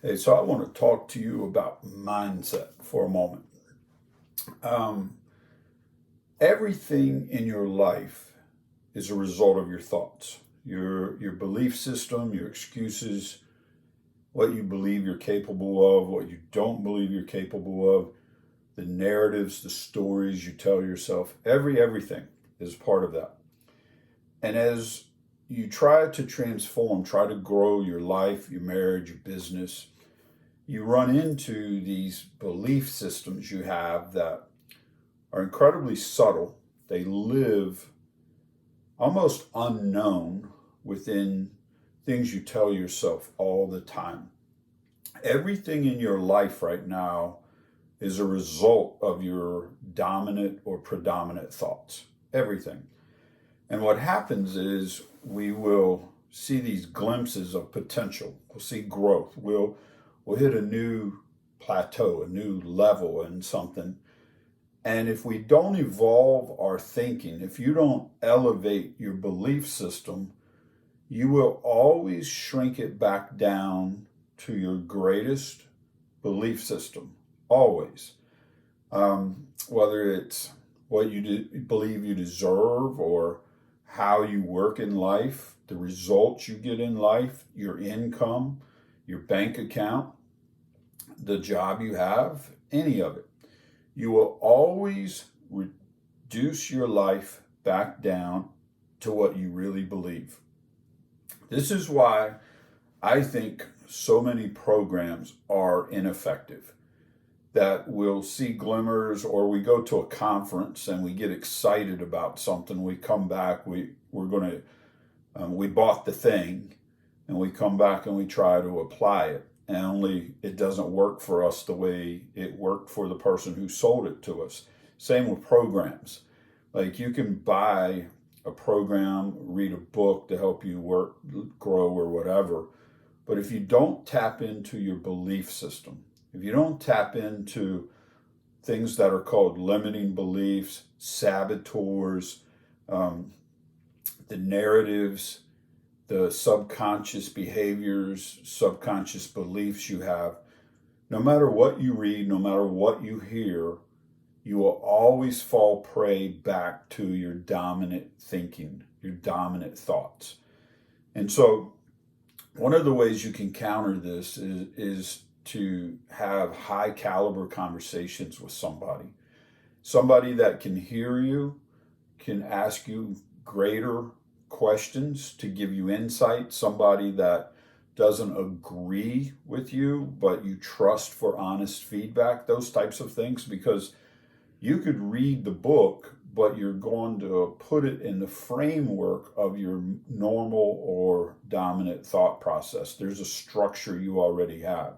Hey, so I want to talk to you about mindset for a moment. Um, Everything in your life is a result of your thoughts, your belief system, your excuses, what you believe you're capable of, what you don't believe you're capable of, the narratives, the stories you tell yourself. Everything is part of that. And as you try to transform, try to grow your life, your marriage, your business, you run into these belief systems you have that are incredibly subtle. They live almost unknown within things you tell yourself all the time. Everything in your life right now is a result of your dominant or predominant thoughts. Everything. And what happens is we will see these glimpses of potential. We'll see growth. We'll hit a new plateau, a new level in something. And if we don't evolve our thinking, if you don't elevate your belief system, you will always shrink it back down to your greatest belief system. Always. Whether it's what you believe you deserve or how you work in life, the results you get in life, your income, your bank account, the job you have, any of it. You will always reduce your life back down to what you really believe. This is why I think so many programs are ineffective. That we'll see glimmers, or we go to a conference and we get excited about something. We come back, we bought the thing, and we come back and we try to apply it, and only it doesn't work for us the way it worked for the person who sold it to us. Same with programs. Like, you can buy a program, read a book to help you work, grow, or whatever, but if you don't tap into your belief system, if you don't tap into things that are called limiting beliefs, saboteurs, the narratives, the subconscious behaviors, subconscious beliefs you have, no matter what you read, no matter what you hear, you will always fall prey back to your dominant thinking, your dominant thoughts. And so one of the ways you can counter this is to have high caliber conversations with somebody that can hear you, can ask you greater questions to give you insight, somebody that doesn't agree with you, but you trust for honest feedback, those types of things, because you could read the book, but you're going to put it in the framework of your normal or dominant thought process. There's a structure you already have.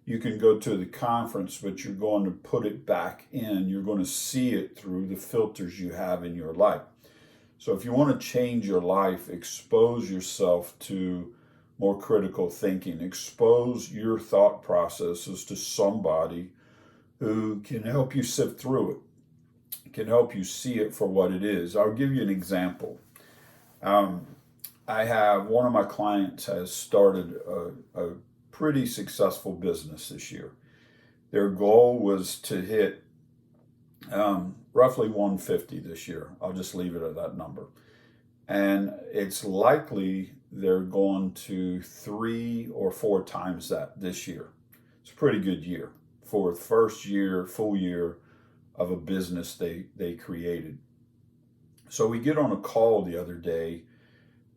You can go to the conference, but you're going to put it back in. You're going to see it through the filters you have in your life. So if you want to change your life, expose yourself to more critical thinking. Expose your thought processes to somebody who can help you sift through it, can help you see it for what it is. I'll give you an example. I have one of my clients has started a pretty successful business this year. Their goal was to hit roughly 150 this year. I'll just leave it at that number. And it's likely they're going to 3 or 4 times that this year. It's a pretty good year for the first year, full year of a business they created. So we get on a call the other day,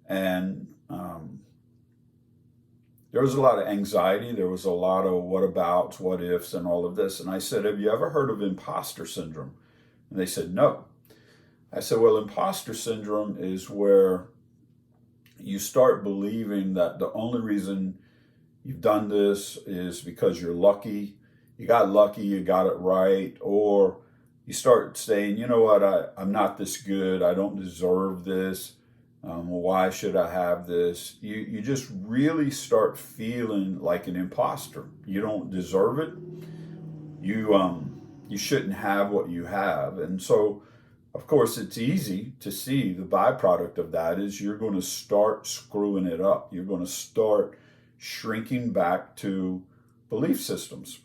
and there was a lot of anxiety. There was a lot of what abouts, what ifs, and all of this. And I said, have you ever heard of imposter syndrome? And they said, no. I said, well, imposter syndrome is where you start believing that the only reason you've done this is because you're lucky. You got lucky, you got it right. Or you start saying, you know what, I'm not this good. I don't deserve this. Why should I have this? You just really start feeling like an imposter. You don't deserve it. You shouldn't have what you have. And so, of course, it's easy to see the byproduct of that is you're going to start screwing it up. You're going to start shrinking back to belief systems.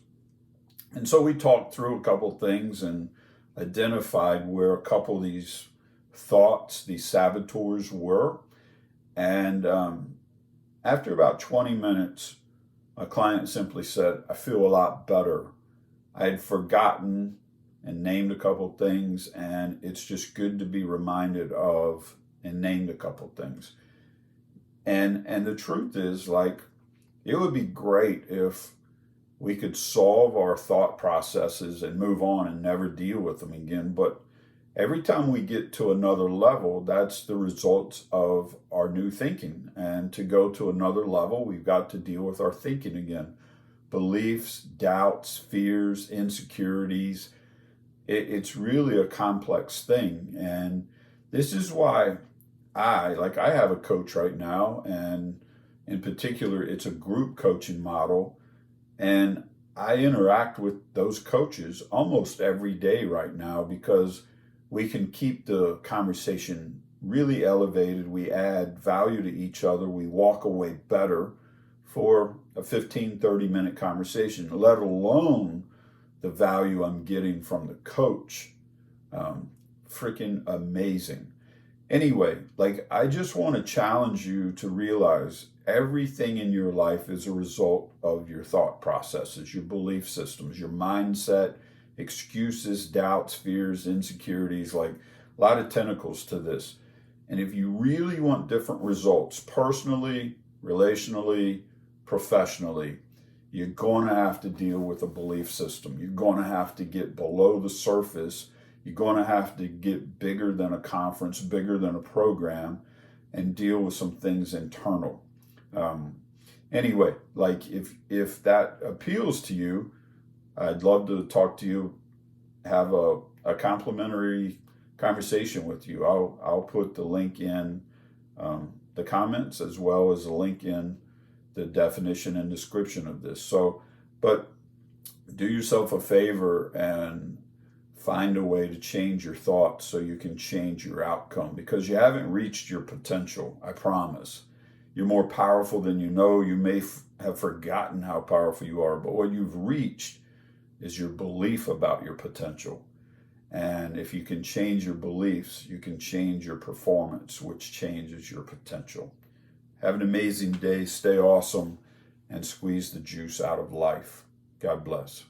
And so we talked through a couple things and identified where a couple of these thoughts, these saboteurs were. And after about 20 minutes, a client simply said, I feel a lot better. I had forgotten and named a couple things, and it's just good to be reminded of and named a couple things. And the truth is, like, it would be great if we could solve our thought processes and move on and never deal with them again. But every time we get to another level, that's the results of our new thinking. And to go to another level, we've got to deal with our thinking again. Beliefs, doubts, fears, insecurities. It's really a complex thing. And this is why I have a coach right now, and in particular, it's a group coaching model. And I interact with those coaches almost every day right now because we can keep the conversation really elevated. We add value to each other. We walk away better for a 15, 30-minute conversation, let alone the value I'm getting from the coach. Freaking amazing. Anyway, I just want to challenge you to realize everything in your life is a result of your thought processes, your belief systems, your mindset, excuses, doubts, fears, insecurities, a lot of tentacles to this. And if you really want different results, personally, relationally, professionally, you're going to have to deal with a belief system. You're going to have to get below the surface. You're going to have to get bigger than a conference, bigger than a program, and deal with some things internal. Anyway, if that appeals to you, I'd love to talk to you, have a complimentary conversation with you. I'll put the link in the comments as well as a link in the definition and description of this. But do yourself a favor and find a way to change your thoughts so you can change your outcome, because you haven't reached your potential, I promise. You're more powerful than you know. You may have forgotten how powerful you are, but what you've reached is your belief about your potential. And if you can change your beliefs, you can change your performance, which changes your potential. Have an amazing day, stay awesome, and squeeze the juice out of life. God bless.